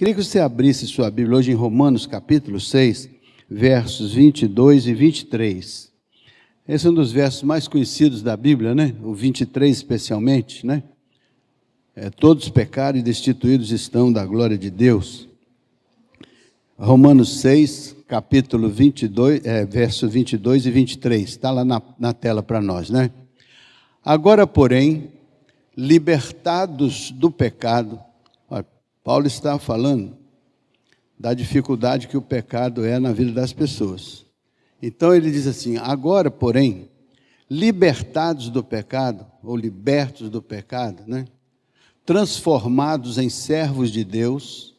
Queria que você abrisse sua Bíblia hoje em Romanos capítulo 6, versos 22 e 23. Esse é um dos versos mais conhecidos da Bíblia, né? O 23 especialmente, né? Todos pecaram e destituídos estão da glória de Deus. Romanos 6, capítulo 22, versos 22 e 23. Está lá na tela para nós, né? Agora, porém, libertados do pecado, olha, Paulo está falando da dificuldade que o pecado é na vida das pessoas. Então ele diz assim: agora, porém, libertados do pecado, ou libertos do pecado, né? Transformados em servos de Deus,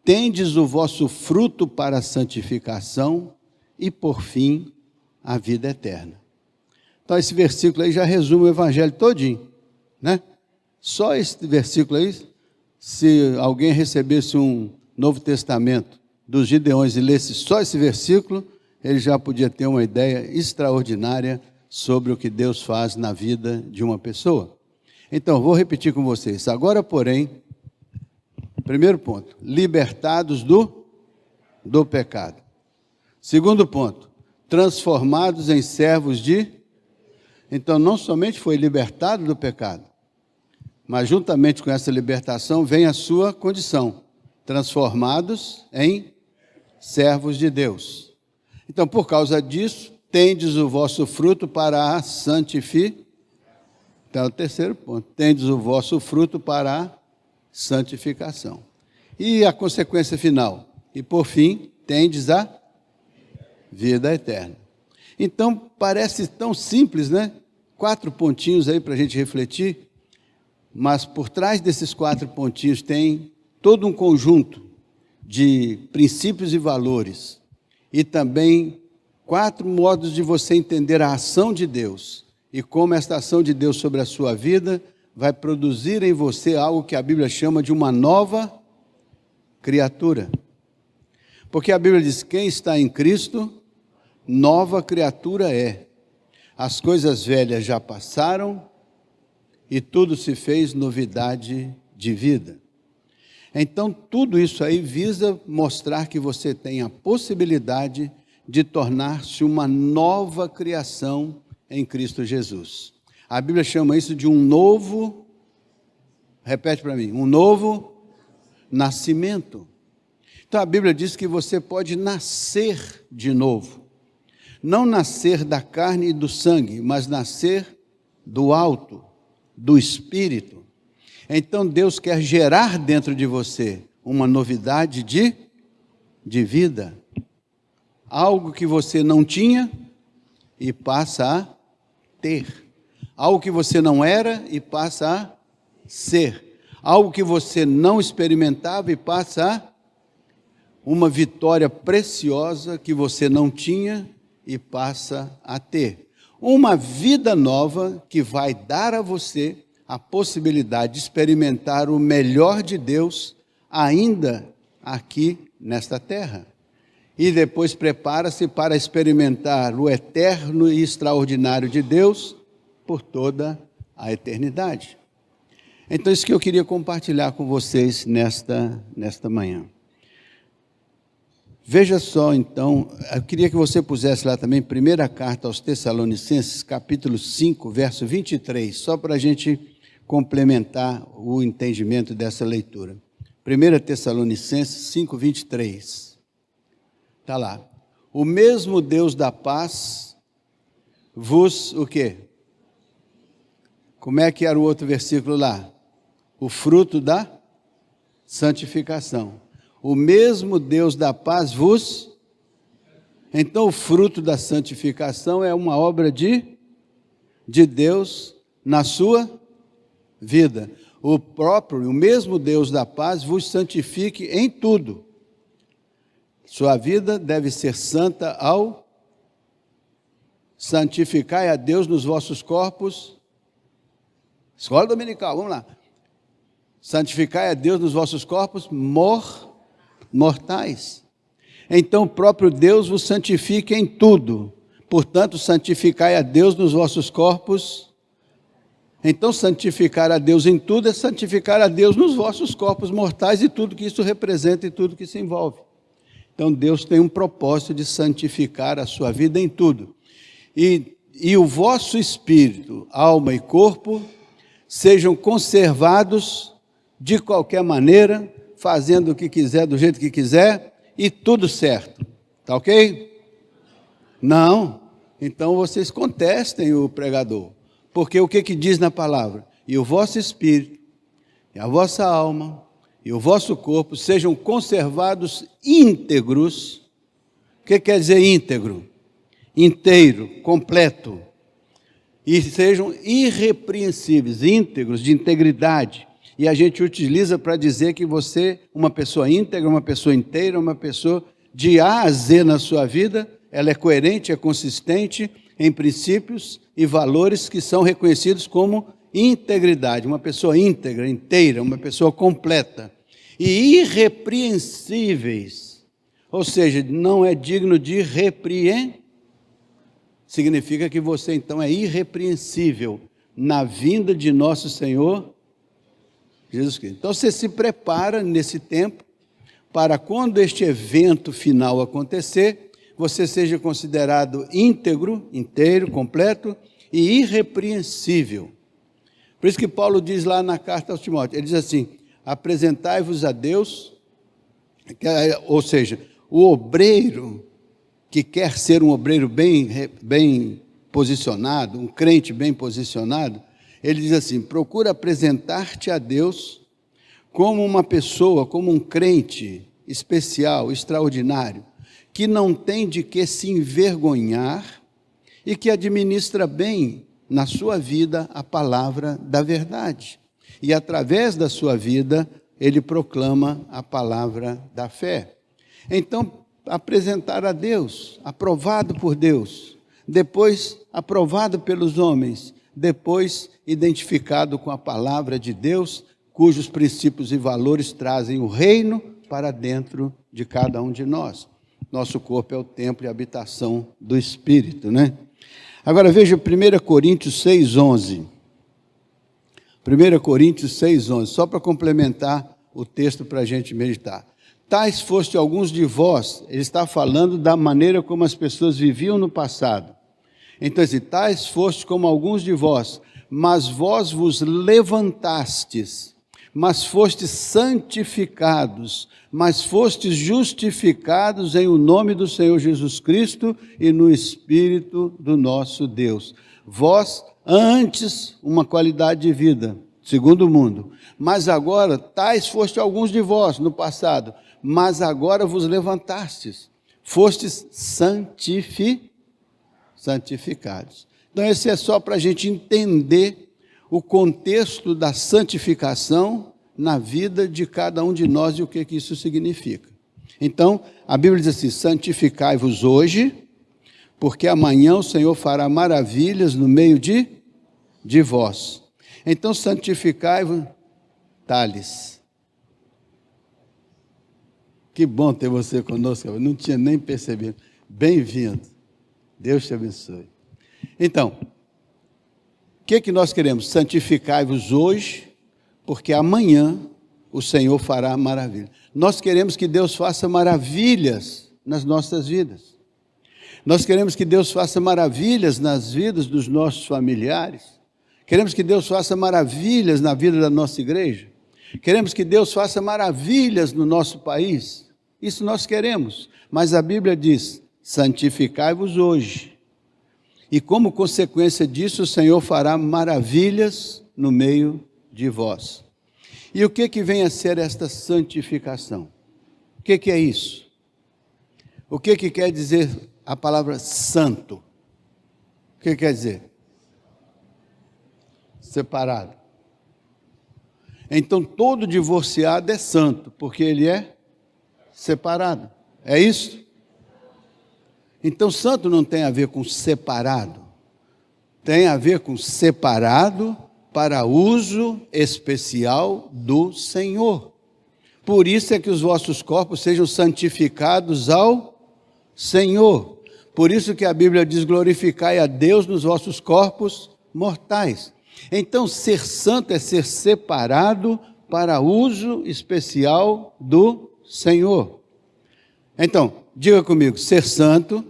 tendes o vosso fruto para a santificação e, por fim, a vida eterna. Então esse versículo aí já resume o evangelho todinho, né? Só esse versículo aí, se alguém recebesse um Novo Testamento dos Gideões e lesse só esse versículo, ele já podia ter uma ideia extraordinária sobre o que Deus faz na vida de uma pessoa. Então, vou repetir com vocês. Agora, porém, primeiro ponto, libertados do pecado. Segundo ponto, transformados em servos de... Então, não somente foi libertado do pecado, mas juntamente com essa libertação vem a sua condição, transformados em servos de Deus. Então, por causa disso, tendes o vosso fruto para a santificação. Então, o terceiro ponto, tendes o vosso fruto para a santificação. E a consequência final, e por fim, tendes a vida eterna. Então, parece tão simples, né? 4 pontinhos aí para a gente refletir, mas por trás desses 4 pontinhos tem todo um conjunto de princípios e valores, e também 4 modos de você entender a ação de Deus, e como esta ação de Deus sobre a sua vida vai produzir em você algo que a Bíblia chama de uma nova criatura. Porque a Bíblia diz: quem está em Cristo, nova criatura é. As coisas velhas já passaram e tudo se fez novidade de vida. Então, tudo isso aí visa mostrar que você tem a possibilidade de tornar-se uma nova criação em Cristo Jesus. A Bíblia chama isso de um novo, repete para mim, um novo nascimento. Então a Bíblia diz que você pode nascer de novo. Não nascer da carne e do sangue, mas nascer do alto, do Espírito. Então Deus quer gerar dentro de você uma novidade de vida. Algo que você não tinha e passa a ter. Algo que você não era e passa a ser. Algo que você não experimentava e passa a uma vitória preciosa que você não tinha e passa a ter. Uma vida nova que vai dar a você a possibilidade de experimentar o melhor de Deus ainda aqui nesta terra. E depois prepara-se para experimentar o eterno e extraordinário de Deus por toda a eternidade. Então, isso que eu queria compartilhar com vocês nesta manhã. Veja só, então, eu queria que você pusesse lá também, primeira carta aos Tessalonicenses, capítulo 5, verso 23, só para a gente complementar o entendimento dessa leitura. 1 Tessalonicenses 5, 23. Está lá. O mesmo Deus da paz vos, o quê? Como é que era o outro versículo lá? O fruto da santificação. O mesmo Deus da paz vos... Então, o fruto da santificação é uma obra de Deus na sua vida. O mesmo Deus da paz vos santifique em tudo. Sua vida deve ser santa ao santificar a Deus nos vossos corpos. Escola dominical, vamos lá. Santificai a Deus nos vossos corpos mortais. Então o próprio Deus vos santifica em tudo. Portanto, santificai a Deus nos vossos corpos Então, santificar a Deus em tudo é santificar a Deus nos vossos corpos mortais e tudo que isso representa e tudo que se envolve. Então, Deus tem um propósito de santificar a sua vida em tudo. E o vosso espírito, alma e corpo sejam conservados de qualquer maneira, fazendo o que quiser, do jeito que quiser, e tudo certo. Tá ok? Não. Então, vocês contestem o pregador. Porque o que diz na palavra? E o vosso espírito, e a vossa alma, e o vosso corpo sejam conservados íntegros. O que quer dizer íntegro? Inteiro, completo. E sejam irrepreensíveis, íntegros, de integridade. E a gente utiliza para dizer que você, uma pessoa íntegra, uma pessoa inteira, uma pessoa de A a Z na sua vida, ela é coerente, é consistente em princípios e valores que são reconhecidos como integridade. Uma pessoa íntegra, inteira, uma pessoa completa. E irrepreensíveis, ou seja, não é digno de repreender. Significa que você então é irrepreensível na vinda de nosso Senhor Jesus Cristo. Então você se prepara nesse tempo para quando este evento final acontecer, você seja considerado íntegro, inteiro, completo e irrepreensível. Por isso que Paulo diz lá na carta aos Timóteos, ele diz assim, apresentai-vos a Deus, ou seja, o obreiro que quer ser um obreiro bem posicionado, um crente bem posicionado, ele diz assim, procura apresentar-te a Deus como uma pessoa, como um crente especial, extraordinário, que não tem de que se envergonhar e que administra bem na sua vida a palavra da verdade. E através da sua vida, ele proclama a palavra da fé. Então, apresentar a Deus, aprovado por Deus, depois aprovado pelos homens, depois identificado com a palavra de Deus, cujos princípios e valores trazem o reino para dentro de cada um de nós. Nosso corpo é o templo e a habitação do Espírito, né? Agora veja 1 Coríntios 6,11. 1 Coríntios 6,11, só para complementar o texto para a gente meditar. Tais foste alguns de vós, ele está falando da maneira como as pessoas viviam no passado. Então, assim, tais foste como alguns de vós, mas vós vos levantastes, mas fostes santificados, mas fostes justificados em o nome do Senhor Jesus Cristo e no Espírito do nosso Deus. Vós, antes, uma qualidade de vida, segundo o mundo, mas agora, tais foste alguns de vós no passado, mas agora vos levantastes, fostes santificados. Então, esse é só para a gente entender o contexto da santificação na vida de cada um de nós e o que isso significa. Então, a Bíblia diz assim, santificai-vos hoje, porque amanhã o Senhor fará maravilhas no meio de vós. Então, santificai-vos, Thales. Que bom ter você conosco, eu não tinha nem percebido. Bem-vindo. Deus te abençoe. Então, o que nós queremos? Santificai-vos hoje, porque amanhã o Senhor fará maravilha. Nós queremos que Deus faça maravilhas nas nossas vidas. Nós queremos que Deus faça maravilhas nas vidas dos nossos familiares. Queremos que Deus faça maravilhas na vida da nossa igreja. Queremos que Deus faça maravilhas no nosso país. Isso nós queremos. Mas a Bíblia diz, santificai-vos hoje. E como consequência disso, o Senhor fará maravilhas no meio de vós. E o que vem a ser esta santificação? O que é isso? O que quer dizer a palavra santo? O que quer dizer? Separado. Então, todo divorciado é santo, porque ele é separado. É isso? Então, santo não tem a ver com separado. Tem a ver com separado para uso especial do Senhor. Por isso é que os vossos corpos sejam santificados ao Senhor. Por isso que a Bíblia diz, glorificai a Deus nos vossos corpos mortais. Então, ser santo é ser separado para uso especial do Senhor. Então, diga comigo, ser santo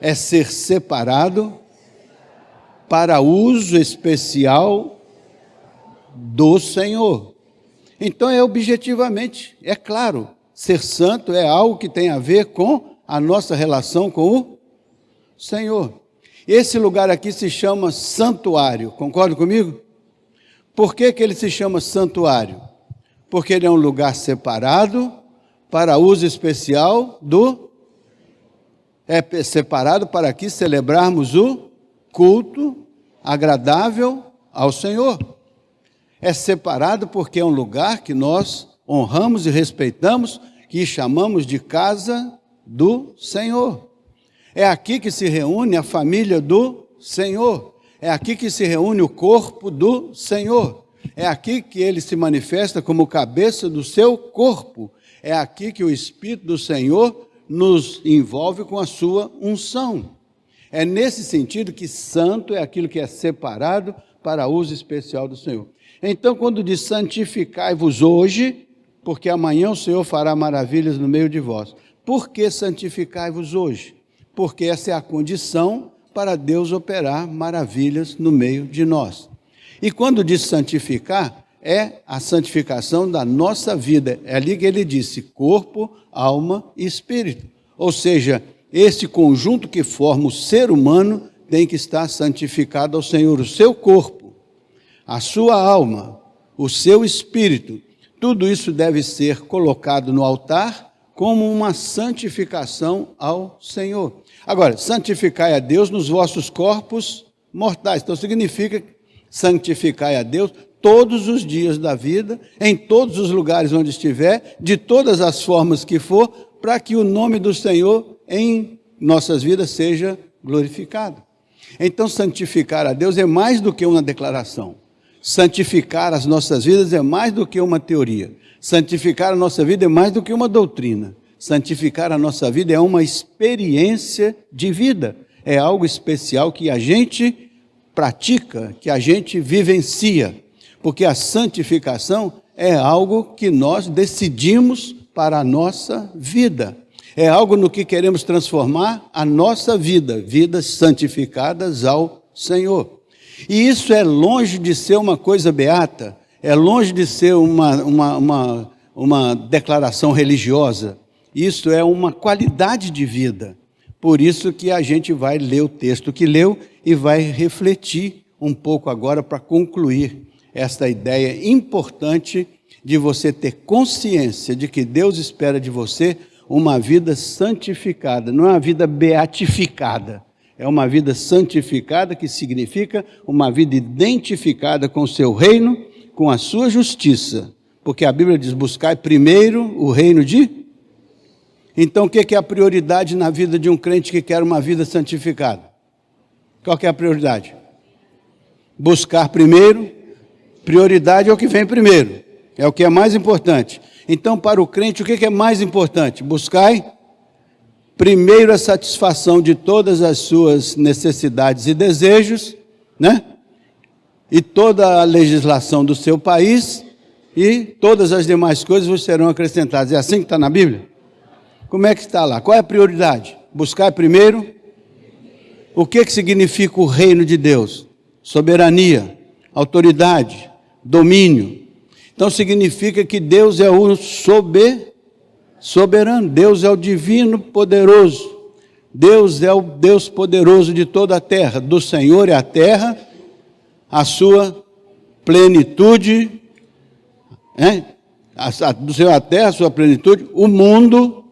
é ser separado para uso especial do Senhor. Então, objetivamente, é claro, ser santo é algo que tem a ver com a nossa relação com o Senhor. Esse lugar aqui se chama santuário, concorda comigo? Por que ele se chama santuário? Porque ele é um lugar separado para uso especial do... É separado para aqui celebrarmos o culto agradável ao Senhor. É separado porque é um lugar que nós honramos e respeitamos, que chamamos de casa do Senhor. É aqui que se reúne a família do Senhor. É aqui que se reúne o corpo do Senhor. É aqui que ele se manifesta como cabeça do seu corpo. É aqui que o Espírito do Senhor nos envolve com a sua unção. É nesse sentido que santo é aquilo que é separado para uso especial do Senhor. Então, quando diz santificai-vos hoje, porque amanhã o Senhor fará maravilhas no meio de vós. Por que santificai-vos hoje? Porque essa é a condição para Deus operar maravilhas no meio de nós. E quando diz santificar, é a santificação da nossa vida. É ali que ele disse, corpo, alma e espírito. Ou seja, esse conjunto que forma o ser humano tem que estar santificado ao Senhor. O seu corpo, a sua alma, o seu espírito, tudo isso deve ser colocado no altar como uma santificação ao Senhor. Agora, santificai a Deus nos vossos corpos mortais. Então, significa santificai a Deus todos os dias da vida, em todos os lugares onde estiver, de todas as formas que for, para que o nome do Senhor em nossas vidas seja glorificado. Então, santificar a Deus é mais do que uma declaração. Santificar as nossas vidas é mais do que uma teoria. Santificar a nossa vida é mais do que uma doutrina. Santificar a nossa vida é uma experiência de vida. É algo especial que a gente pratica, que a gente vivencia. Porque a santificação é algo que nós decidimos para a nossa vida. É algo no que queremos transformar a nossa vida, vidas santificadas ao Senhor. E isso é longe de ser uma coisa beata, é longe de ser uma declaração religiosa. Isso é uma qualidade de vida. Por isso que a gente vai ler o texto que leu e vai refletir um pouco agora para concluir esta ideia importante de você ter consciência de que Deus espera de você uma vida santificada, não é uma vida beatificada, é uma vida santificada que significa uma vida identificada com o seu reino, com a sua justiça, porque a Bíblia diz, buscai primeiro o reino de... Então, o que é a prioridade na vida de um crente que quer uma vida santificada? Qual que é a prioridade? Buscar primeiro, prioridade é o que vem primeiro, é o que é mais importante. Então, para o crente, o que é mais importante? Buscai primeiro a satisfação de todas as suas necessidades e desejos, né? E toda a legislação do seu país, e todas as demais coisas vos serão acrescentadas. É assim que está na Bíblia? Como é que está lá? Qual é a prioridade? Buscar primeiro. O que significa o reino de Deus? Soberania, autoridade, domínio. Então significa que Deus é o soberano, Deus é o divino poderoso. Deus é o Deus poderoso de toda a terra. Do Senhor é a terra, a sua plenitude, do Senhor é a terra, a sua plenitude, o mundo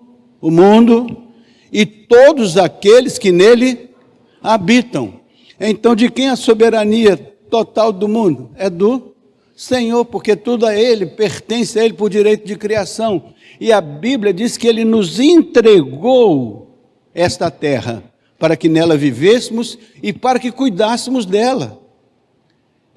e todos aqueles que nele habitam. Então, de quem é a soberania total do mundo? É do Senhor, porque tudo a Ele, pertence a Ele por direito de criação. E a Bíblia diz que Ele nos entregou esta terra, para que nela vivêssemos e para que cuidássemos dela.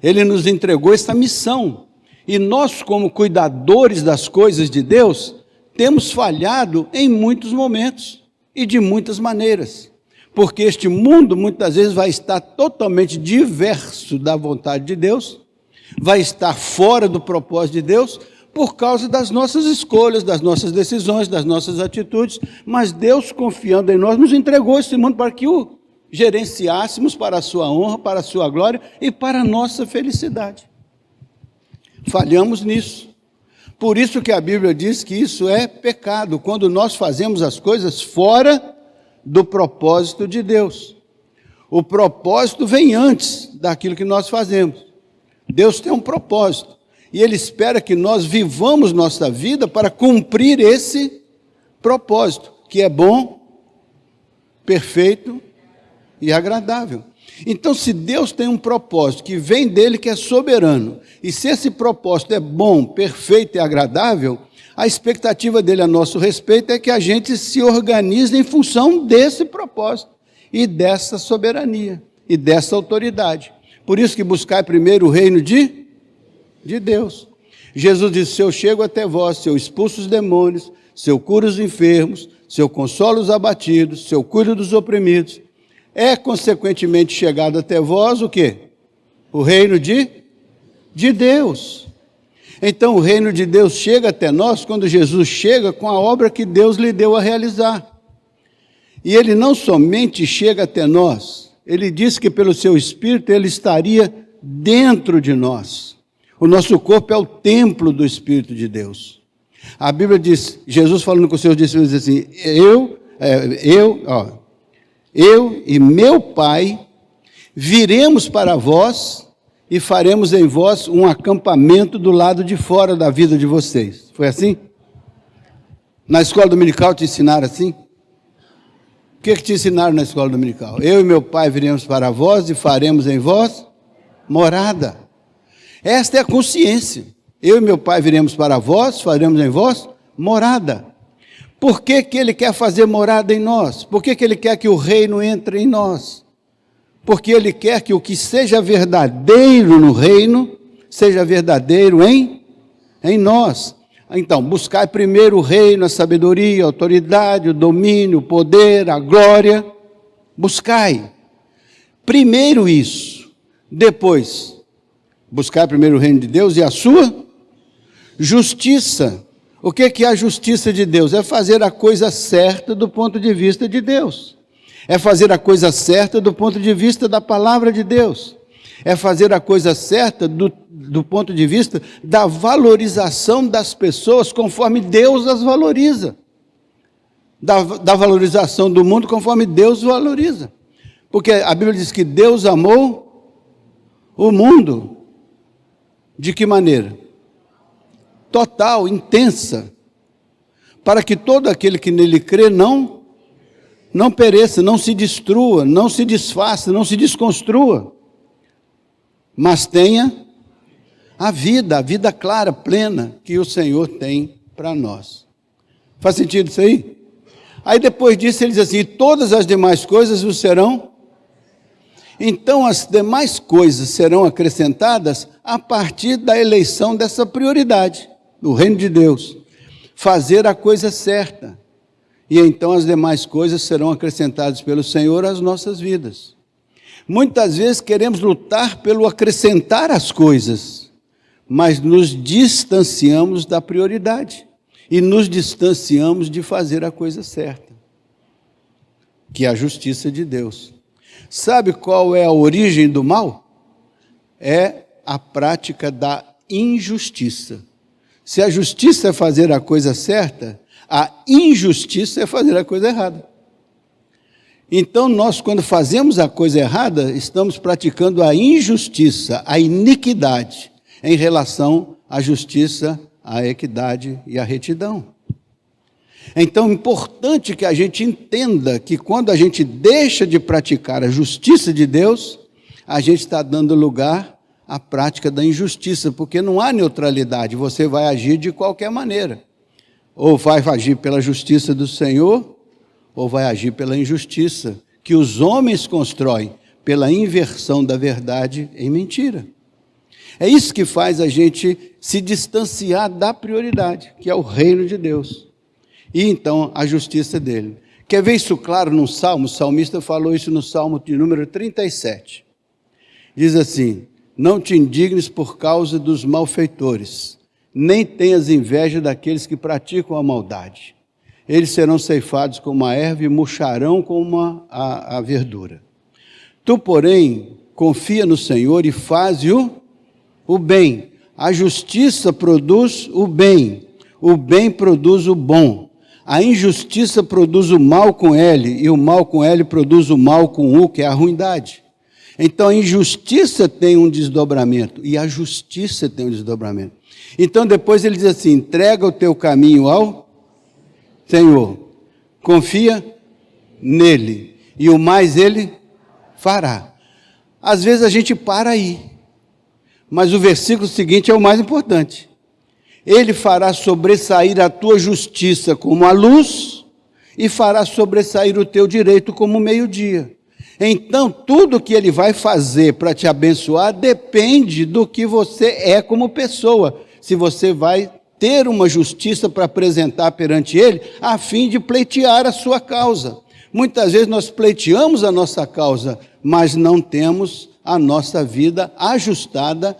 Ele nos entregou esta missão. E nós, como cuidadores das coisas de Deus, temos falhado em muitos momentos e de muitas maneiras. Porque este mundo muitas vezes vai estar totalmente diverso da vontade de Deus, vai estar fora do propósito de Deus, por causa das nossas escolhas, das nossas decisões, das nossas atitudes. Mas Deus, confiando em nós, nos entregou esse mundo para que o gerenciássemos para a sua honra, para a sua glória e para a nossa felicidade. Falhamos nisso. Por isso que a Bíblia diz que isso é pecado, quando nós fazemos as coisas fora do propósito de Deus. O propósito vem antes daquilo que nós fazemos. Deus tem um propósito. E Ele espera que nós vivamos nossa vida para cumprir esse propósito, que é bom, perfeito e agradável. Então, se Deus tem um propósito que vem dEle, que é soberano, e se esse propósito é bom, perfeito e agradável, a expectativa dEle a nosso respeito é que a gente se organize em função desse propósito e dessa soberania e dessa autoridade. Por isso que buscai primeiro o reino de Deus. Jesus disse: se eu chego até vós, se eu expulso os demônios, se eu curo os enfermos, se eu consolo os abatidos, se eu cuido dos oprimidos, é consequentemente chegado até vós o quê? O reino de Deus. Então o reino de Deus chega até nós quando Jesus chega com a obra que Deus lhe deu a realizar. E Ele não somente chega até nós, Ele disse que pelo seu Espírito Ele estaria dentro de nós. O nosso corpo é o templo do Espírito de Deus. A Bíblia diz, Jesus falando com os seus discípulos, diz assim: eu e meu Pai viremos para vós e faremos em vós um acampamento do lado de fora da vida de vocês. Foi assim? Na escola dominical te ensinaram assim? O que te ensinaram na escola dominical? Eu e meu Pai viremos para vós e faremos em vós morada. Esta é a consciência. Eu e meu Pai viremos para vós, faremos em vós morada. Por que que Ele quer fazer morada em nós? Por que que Ele quer que o reino entre em nós? Porque Ele quer que o que seja verdadeiro no reino, seja verdadeiro em nós. Então, buscai primeiro o reino, a sabedoria, a autoridade, o domínio, o poder, a glória. Buscai. Primeiro isso. Depois, buscai primeiro o reino de Deus e a sua justiça. O que é a justiça de Deus? É fazer a coisa certa do ponto de vista de Deus. É fazer a coisa certa do ponto de vista da palavra de Deus. É fazer a coisa certa do ponto de vista da valorização das pessoas conforme Deus as valoriza. Da valorização do mundo conforme Deus valoriza. Porque a Bíblia diz que Deus amou o mundo. De que maneira? Total, intensa, para que todo aquele que nele crê não pereça, não se destrua, não se desfaça, não se desconstrua, mas tenha a vida clara, plena, que o Senhor tem para nós. Faz sentido isso aí? Aí depois disso ele diz assim: todas as demais coisas o serão. Então as demais coisas serão acrescentadas a partir da eleição dessa prioridade. No reino de Deus, fazer a coisa certa, e então as demais coisas serão acrescentadas pelo Senhor às nossas vidas. Muitas vezes queremos lutar pelo acrescentar as coisas, mas nos distanciamos da prioridade, e nos distanciamos de fazer a coisa certa, que é a justiça de Deus. Sabe qual é a origem do mal? É a prática da injustiça. Se a justiça é fazer a coisa certa, a injustiça é fazer a coisa errada. Então, nós, quando fazemos a coisa errada, estamos praticando a injustiça, a iniquidade, em relação à justiça, à equidade e à retidão. Então, é importante que a gente entenda que quando a gente deixa de praticar a justiça de Deus, a gente está dando lugar a prática da injustiça, porque não há neutralidade, você vai agir de qualquer maneira, ou vai agir pela justiça do Senhor, ou vai agir pela injustiça, que os homens constroem, pela inversão da verdade em mentira. É isso que faz a gente se distanciar da prioridade, que é o reino de Deus, e então a justiça dele. Quer ver isso claro num salmo? O salmista falou isso no salmo de número 37. Diz assim: não te indignes por causa dos malfeitores, nem tenhas inveja daqueles que praticam a maldade. Eles serão ceifados como a erva e murcharão como a verdura. Tu, porém, confia no Senhor e faze o bem. A justiça produz o bem produz o bom. A injustiça produz o mal com L, e o mal com L produz o mal com U, que é a ruindade. Então a injustiça tem um desdobramento, e a justiça tem um desdobramento. Então depois ele diz assim: entrega o teu caminho ao Senhor, confia nele, e o mais ele fará. Às vezes a gente para aí, mas o versículo seguinte é o mais importante. Ele fará sobressair a tua justiça como a luz, e fará sobressair o teu direito como o meio-dia. Então, tudo que ele vai fazer para te abençoar depende do que você é como pessoa. Se você vai ter uma justiça para apresentar perante ele, a fim de pleitear a sua causa. Muitas vezes nós pleiteamos a nossa causa, mas não temos a nossa vida ajustada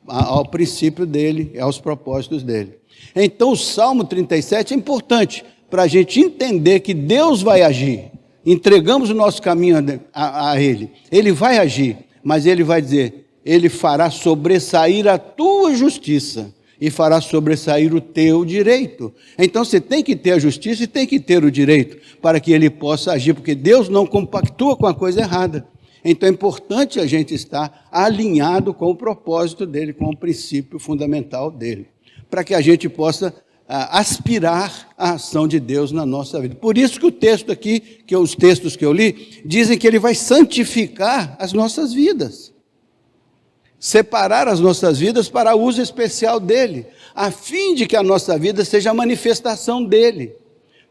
ao princípio dele, aos propósitos dele. Então o Salmo 37 é importante para a gente entender que Deus vai agir. Entregamos o nosso caminho a ele. Ele vai agir, mas ele vai dizer: ele fará sobressair a tua justiça e fará sobressair o teu direito. Então você tem que ter a justiça e tem que ter o direito para que ele possa agir, porque Deus não compactua com a coisa errada. Então é importante a gente estar alinhado com o propósito dele, com o princípio fundamental dele, para que a gente possa aspirar a ação de Deus na nossa vida. Por isso que o texto aqui, os textos que eu li, dizem que ele vai santificar as nossas vidas, separar as nossas vidas para uso especial dele, a fim de que a nossa vida seja a manifestação dele.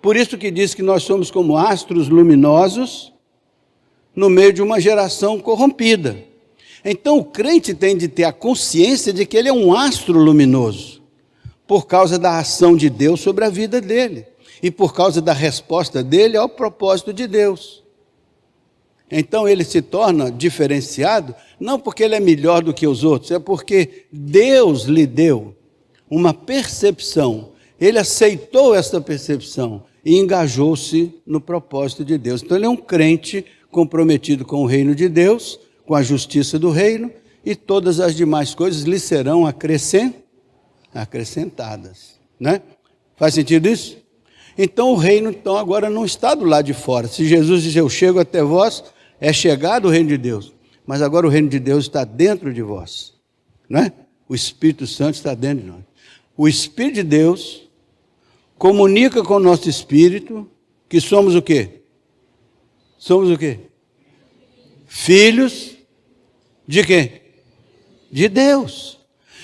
Por isso que diz que nós somos como astros luminosos no meio de uma geração corrompida. Então o crente tem de ter a consciência de que ele é um astro luminoso, por causa da ação de Deus sobre a vida dele, e por causa da resposta dele ao propósito de Deus. Então ele se torna diferenciado, não porque ele é melhor do que os outros, é porque Deus lhe deu uma percepção, ele aceitou essa percepção e engajou-se no propósito de Deus. Então ele é um crente comprometido com o reino de Deus, com a justiça do reino, e todas as demais coisas lhe serão acrescentadas, né? Faz sentido isso? Então o reino agora não está do lado de fora. Se Jesus diz: eu chego até vós, é chegado o reino de Deus, mas agora o reino de Deus está dentro de vós, né? O Espírito Santo está dentro de nós. O Espírito de Deus comunica com o nosso espírito que somos o quê? Somos o quê? Filhos de quem? De Deus.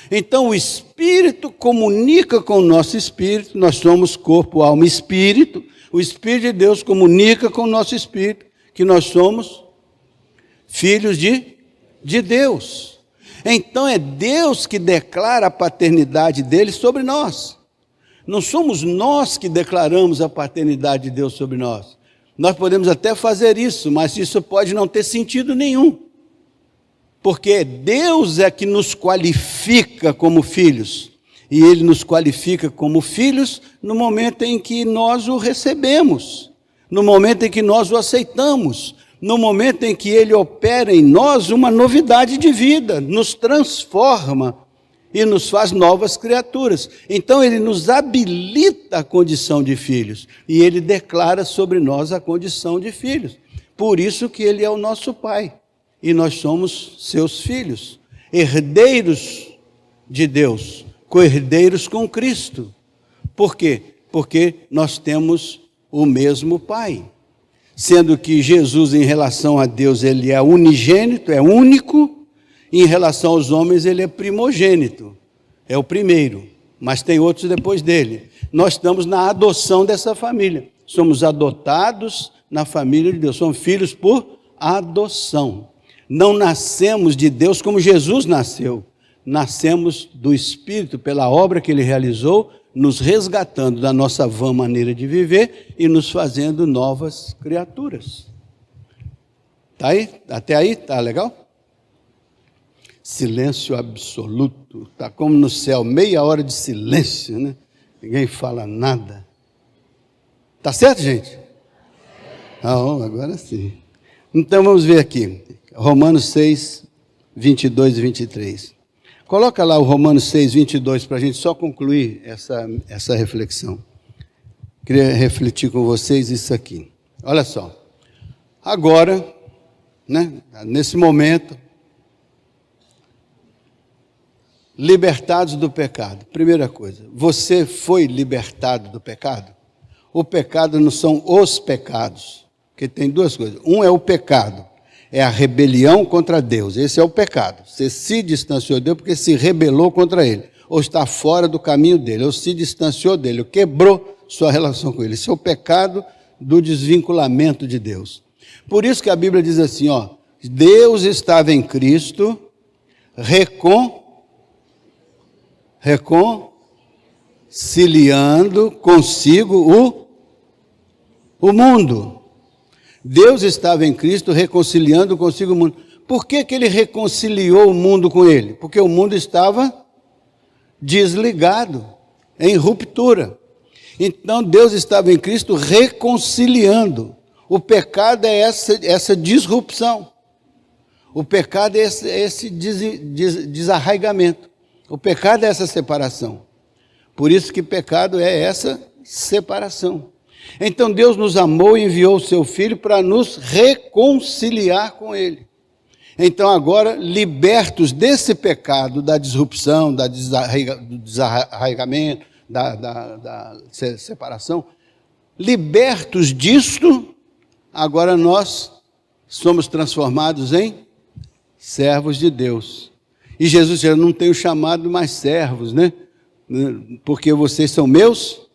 Então o Espírito comunica com o nosso espírito, nós somos corpo, alma e espírito. O Espírito de Deus comunica com o nosso espírito que nós somos filhos de Deus. Então é Deus que declara a paternidade dele sobre nós. Não somos nós que declaramos a paternidade de Deus sobre nós. Nós podemos até fazer isso, mas isso pode não ter sentido nenhum. Porque Deus é que nos qualifica como filhos. E Ele nos qualifica como filhos no momento em que nós o recebemos. No momento em que nós o aceitamos. No momento em que Ele opera em nós uma novidade de vida. Nos transforma e nos faz novas criaturas. Então Ele nos habilita a condição de filhos. E Ele declara sobre nós a condição de filhos. Por isso que Ele é o nosso Pai. E nós somos seus filhos, herdeiros de Deus, co-herdeiros com Cristo. Por quê? Porque nós temos o mesmo Pai. Sendo que Jesus, em relação a Deus, ele é unigênito, é único, e em relação aos homens, ele é primogênito, é o primeiro, mas tem outros depois dele. Nós estamos na adoção dessa família, somos adotados na família de Deus, somos filhos por adoção. Não nascemos de Deus como Jesus nasceu. Nascemos do Espírito pela obra que Ele realizou nos resgatando da nossa vã maneira de viver e nos fazendo novas criaturas. Está aí? Até aí? Está legal? Silêncio absoluto. Está como no céu, meia hora de silêncio, né? Ninguém fala nada. Está certo, gente? Agora sim. Então vamos ver aqui. Romanos 6, 22 e 23. Coloca lá o Romanos 6, 22 para a gente só concluir essa reflexão. Queria refletir com vocês isso aqui. Olha só. Agora, né, nesse momento, libertados do pecado. Primeira coisa, você foi libertado do pecado? O pecado não são os pecados, porque tem duas coisas. Um é o pecado, é a rebelião contra Deus. Esse é o pecado. Você se distanciou de Deus porque se rebelou contra Ele, ou está fora do caminho dEle, ou se distanciou dEle, ou quebrou sua relação com Ele. Esse é o pecado do desvinculamento de Deus. Por isso que a Bíblia diz assim, Deus estava em Cristo reconciliando consigo o mundo. Deus estava em Cristo reconciliando consigo o mundo. Por que Ele reconciliou o mundo com Ele? Porque o mundo estava desligado, em ruptura. Então Deus estava em Cristo reconciliando. O pecado é essa disrupção. O pecado é esse desarraigamento. O pecado é essa separação. Por isso que pecado é essa separação. Então Deus nos amou e enviou o seu Filho para nos reconciliar com Ele. Então agora, libertos desse pecado, da disrupção, do desarraigamento, da separação, libertos disto, agora nós somos transformados em servos de Deus. E Jesus já não tem o chamado mais servos, né? Porque vocês são meus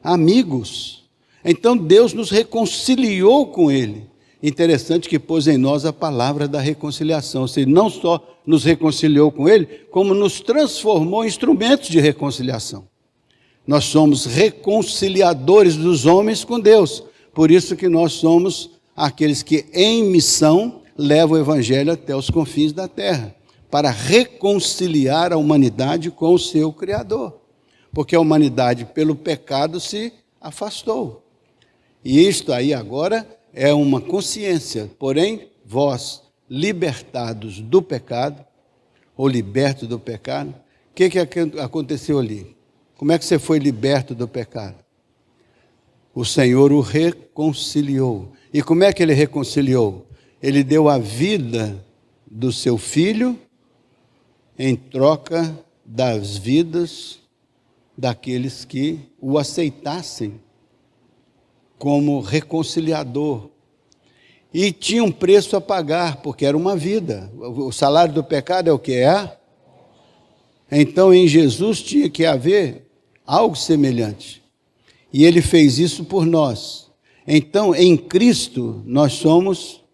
amigos. Então Deus nos reconciliou com Ele. Interessante que pôs em nós a palavra da reconciliação. Ou seja, não só nos reconciliou com Ele, como nos transformou em instrumentos de reconciliação. Nós somos reconciliadores dos homens com Deus. Por isso que nós somos aqueles que em missão levam o Evangelho até os confins da terra, para reconciliar a humanidade com o seu Criador. Porque a humanidade, pelo pecado, se afastou. E isto aí agora é uma consciência. Porém, vós, libertados do pecado, ou libertos do pecado, o que aconteceu ali? Como é que você foi liberto do pecado? O Senhor o reconciliou. E como é que Ele reconciliou? Ele deu a vida do seu Filho em troca das vidas daqueles que o aceitassem como reconciliador. E tinha um preço a pagar, porque era uma vida. O salário do pecado é o que é? Então em Jesus tinha que haver algo semelhante. E Ele fez isso por nós. Então em Cristo nós somos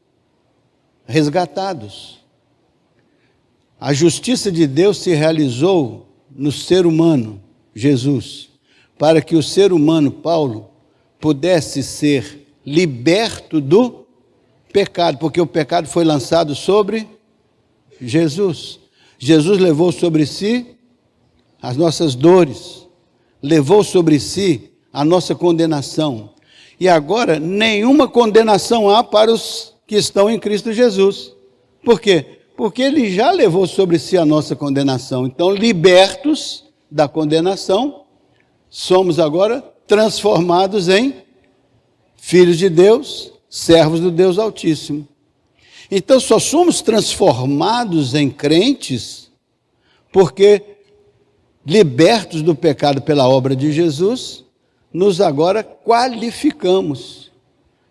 resgatados. A justiça de Deus se realizou no ser humano, Jesus, para que o ser humano, Paulo, pudesse ser liberto do pecado, porque o pecado foi lançado sobre Jesus. Jesus levou sobre si as nossas dores, levou sobre si a nossa condenação. E agora, nenhuma condenação há para os que estão em Cristo Jesus. Por quê? Porque Ele já levou sobre si a nossa condenação. Então, libertos da condenação, somos agora transformados em filhos de Deus, servos do Deus Altíssimo. Então, só somos transformados em crentes porque, libertos do pecado pela obra de Jesus, nos agora qualificamos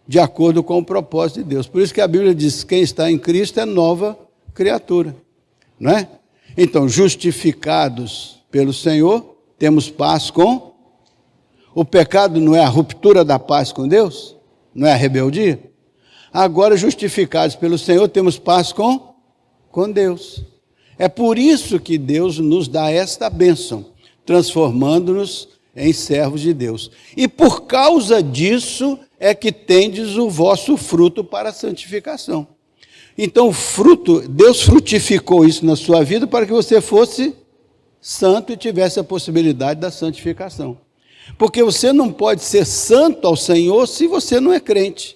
de acordo com o propósito de Deus. Por isso que a Bíblia diz: quem está em Cristo é nova criatura, não é? Então, justificados pelo Senhor, temos paz com... O pecado não é a ruptura da paz com Deus? Não é a rebeldia? Agora, justificados pelo Senhor, temos paz com Deus. É por isso que Deus nos dá esta bênção, transformando-nos em servos de Deus. E por causa disso é que tendes o vosso fruto para a santificação. Então, o fruto, Deus frutificou isso na sua vida para que você fosse santo e tivesse a possibilidade da santificação. Porque você não pode ser santo ao Senhor se você não é crente,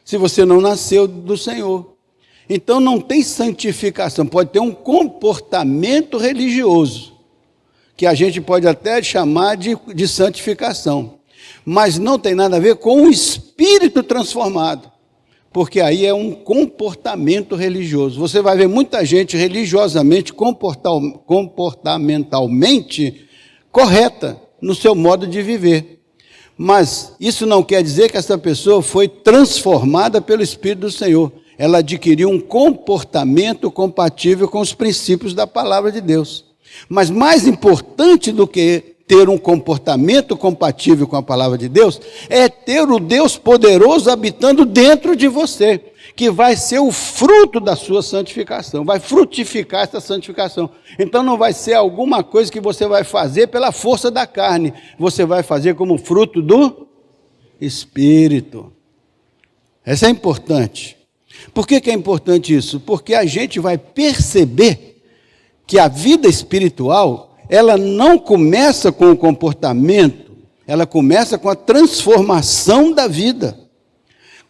se você não nasceu do Senhor. Então não tem santificação, pode ter um comportamento religioso, que a gente pode até chamar de santificação, mas não tem nada a ver com o espírito transformado, porque aí é um comportamento religioso. Você vai ver muita gente religiosamente, comportamentalmente correta no seu modo de viver. Mas isso não quer dizer que essa pessoa foi transformada pelo Espírito do Senhor. Ela adquiriu um comportamento compatível com os princípios da palavra de Deus. Mas mais importante do que ter um comportamento compatível com a palavra de Deus, é ter o Deus poderoso habitando dentro de você, que vai ser o fruto da sua santificação, vai frutificar essa santificação. Então não vai ser alguma coisa que você vai fazer pela força da carne, você vai fazer como fruto do Espírito. Essa é importante. Por que é importante isso? Porque a gente vai perceber que a vida espiritual, ela não começa com o comportamento, ela começa com a transformação da vida,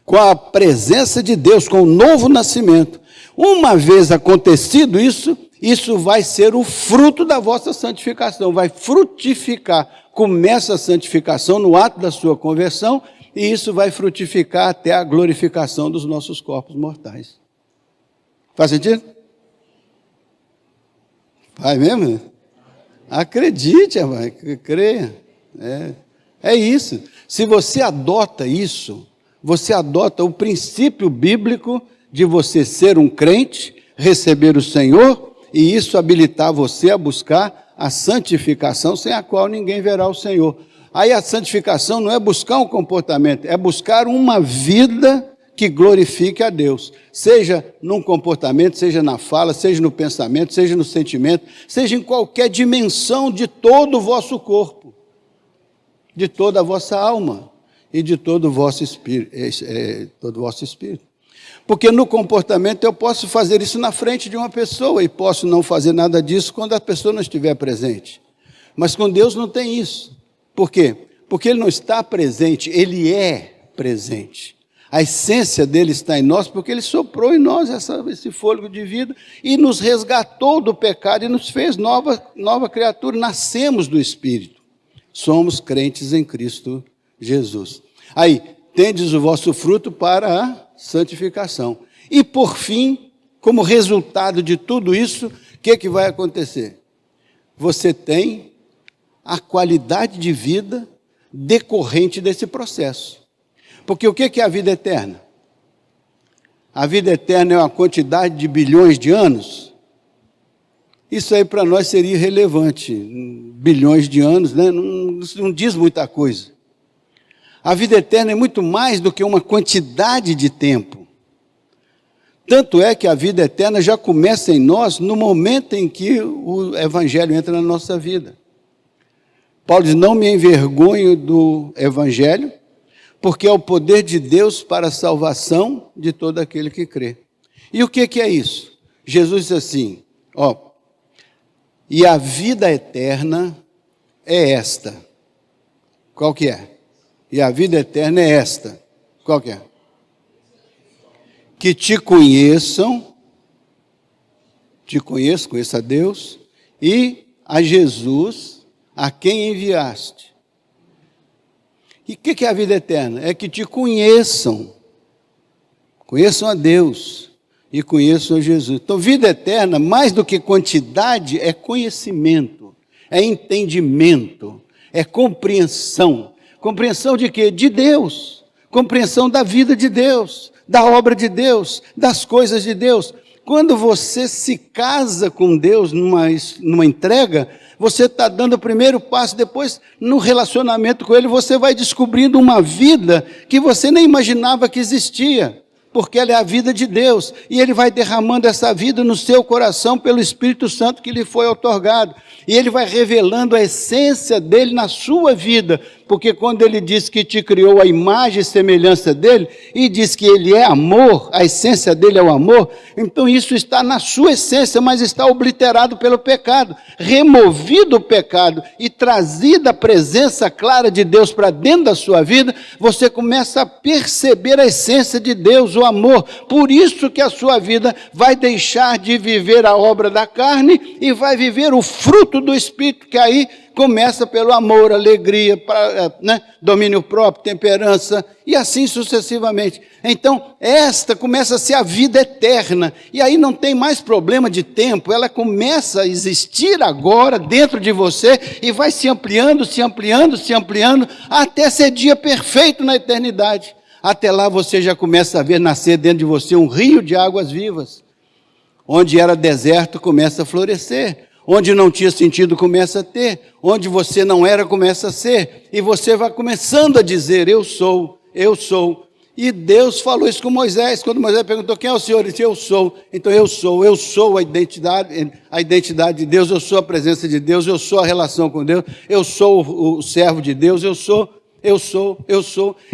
com a presença de Deus, com o novo nascimento. Uma vez acontecido isso, isso vai ser o fruto da vossa santificação, vai frutificar. Começa a santificação no ato da sua conversão, e isso vai frutificar até a glorificação dos nossos corpos mortais. Faz sentido? Vai mesmo? Acredite, creia. É isso. Se você adota isso, você adota o princípio bíblico de você ser um crente, receber o Senhor, e isso habilitar você a buscar a santificação, sem a qual ninguém verá o Senhor. Aí a santificação não é buscar um comportamento, é buscar uma vida que glorifique a Deus, seja num comportamento, seja na fala, seja no pensamento, seja no sentimento, seja em qualquer dimensão de todo o vosso corpo, de toda a vossa alma e de todo o vosso espírito. Porque no comportamento eu posso fazer isso na frente de uma pessoa e posso não fazer nada disso quando a pessoa não estiver presente. Mas com Deus não tem isso. Por quê? Porque Ele não está presente, Ele é presente. A essência dele está em nós, porque Ele soprou em nós esse fôlego de vida e nos resgatou do pecado e nos fez nova criatura. Nascemos do Espírito. Somos crentes em Cristo Jesus. Aí, tendes o vosso fruto para a santificação. E, por fim, como resultado de tudo isso, o que vai acontecer? Você tem a qualidade de vida decorrente desse processo. Porque o que é a vida eterna? A vida eterna é uma quantidade de bilhões de anos? Isso aí para nós seria irrelevante. Bilhões de anos, né? Não diz muita coisa. A vida eterna é muito mais do que uma quantidade de tempo. Tanto é que a vida eterna já começa em nós no momento em que o Evangelho entra na nossa vida. Paulo diz, não me envergonho do Evangelho, porque é o poder de Deus para a salvação de todo aquele que crê. E o que é isso? Jesus disse assim, e a vida eterna é esta. Qual que é? E a vida eterna é esta. Qual que é? Que te conheçam, conheça a Deus, e a Jesus, a quem enviaste. E o que é a vida eterna? É que te conheçam a Deus e conheçam a Jesus. Então, vida eterna, mais do que quantidade, é conhecimento, é entendimento, é compreensão. Compreensão de quê? De Deus. Compreensão da vida de Deus, da obra de Deus, das coisas de Deus. Quando você se casa com Deus numa entrega, você está dando o primeiro passo, depois no relacionamento com Ele, você vai descobrindo uma vida que você nem imaginava que existia. porque ela é a vida de Deus, e Ele vai derramando essa vida no seu coração pelo Espírito Santo que lhe foi outorgado, e Ele vai revelando a essência dEle na sua vida, porque quando Ele diz que te criou a imagem e semelhança dEle, e diz que Ele é amor, a essência dEle é o amor, então isso está na sua essência, mas está obliterado pelo pecado. Removido o pecado e trazida a presença clara de Deus para dentro da sua vida, você começa a perceber a essência de Deus, o amor. Por isso que a sua vida vai deixar de viver a obra da carne e vai viver o fruto do Espírito, que aí começa pelo amor, alegria, domínio próprio, temperança, e assim sucessivamente. Então, esta começa a ser a vida eterna, e aí não tem mais problema de tempo, ela começa a existir agora dentro de você, e vai se ampliando, se ampliando, se ampliando, até ser dia perfeito na eternidade. Até lá você já começa a ver nascer dentro de você um rio de águas vivas. Onde era deserto, começa a florescer. Onde não tinha sentido, começa a ter. Onde você não era, começa a ser. E você vai começando a dizer, eu sou, eu sou. E Deus falou isso com Moisés. Quando Moisés perguntou, quem é o Senhor? Ele disse, eu sou. Então eu sou a identidade de Deus, eu sou a presença de Deus, eu sou a relação com Deus, eu sou o servo de Deus, eu sou.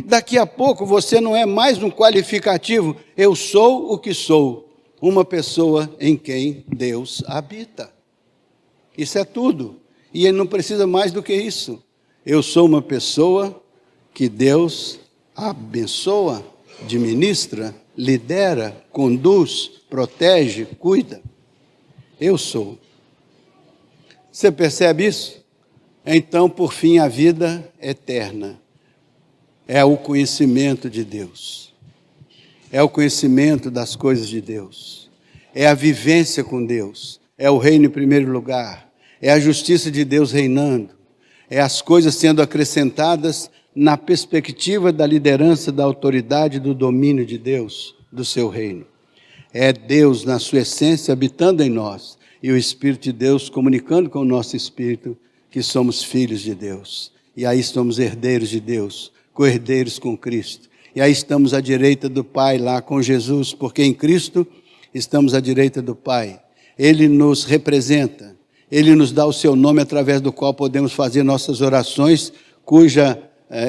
Daqui a pouco você não é mais um qualificativo, eu sou o que sou. Uma pessoa em quem Deus habita. Isso é tudo. E ele não precisa mais do que isso. Eu sou uma pessoa que Deus abençoa, administra, lidera, conduz, protege, cuida. Eu sou. Você percebe isso? Então, por fim, a vida eterna é o conhecimento de Deus. É o conhecimento das coisas de Deus. É a vivência com Deus. É o reino em primeiro lugar. É a justiça de Deus reinando, é as coisas sendo acrescentadas na perspectiva da liderança, da autoridade, do domínio de Deus, do seu reino. É Deus na sua essência habitando em nós, e o Espírito de Deus comunicando com o nosso espírito que somos filhos de Deus. E aí somos herdeiros de Deus, co-herdeiros com Cristo. E aí estamos à direita do Pai lá com Jesus, porque em Cristo estamos à direita do Pai. Ele nos representa. Ele nos dá o seu nome através do qual podemos fazer nossas orações, cuja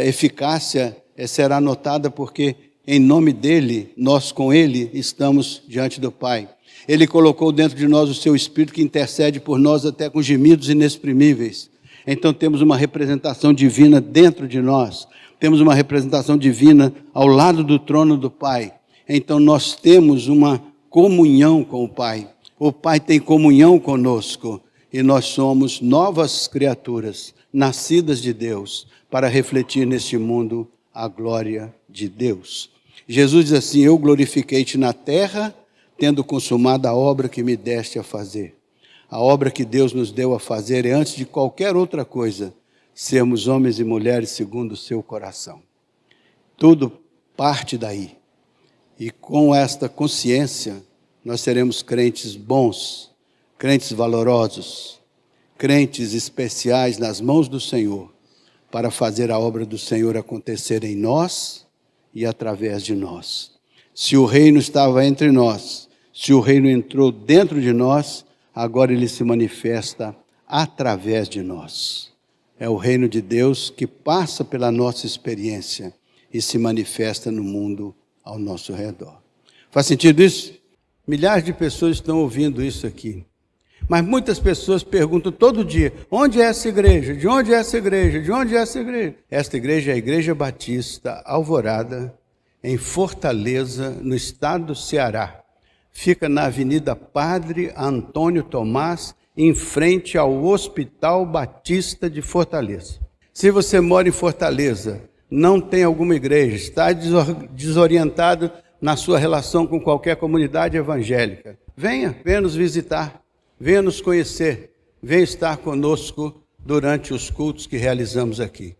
eficácia será notada porque em nome dele, nós com ele estamos diante do Pai. Ele colocou dentro de nós o seu Espírito que intercede por nós até com gemidos inexprimíveis. Então temos uma representação divina dentro de nós. Temos uma representação divina ao lado do trono do Pai. Então nós temos uma comunhão com o Pai. O Pai tem comunhão conosco. E nós somos novas criaturas, nascidas de Deus, para refletir neste mundo a glória de Deus. Jesus diz assim, eu glorifiquei-te na terra, tendo consumado a obra que me deste a fazer. A obra que Deus nos deu a fazer é, antes de qualquer outra coisa, sermos homens e mulheres segundo o seu coração. Tudo parte daí. E com esta consciência, nós seremos crentes bons, crentes valorosos, crentes especiais nas mãos do Senhor, para fazer a obra do Senhor acontecer em nós e através de nós. Se o reino estava entre nós, se o reino entrou dentro de nós, agora ele se manifesta através de nós. É o reino de Deus que passa pela nossa experiência e se manifesta no mundo ao nosso redor. Faz sentido isso? Milhares de pessoas estão ouvindo isso aqui. Mas muitas pessoas perguntam todo dia, onde é essa igreja? De onde é essa igreja? De onde é essa igreja? Esta igreja é a Igreja Batista Alvorada, em Fortaleza, no estado do Ceará. Fica na Avenida Padre Antônio Tomás, em frente ao Hospital Batista de Fortaleza. Se você mora em Fortaleza, não tem alguma igreja, está desorientado na sua relação com qualquer comunidade evangélica, venha nos visitar. Venha nos conhecer, venha estar conosco durante os cultos que realizamos aqui.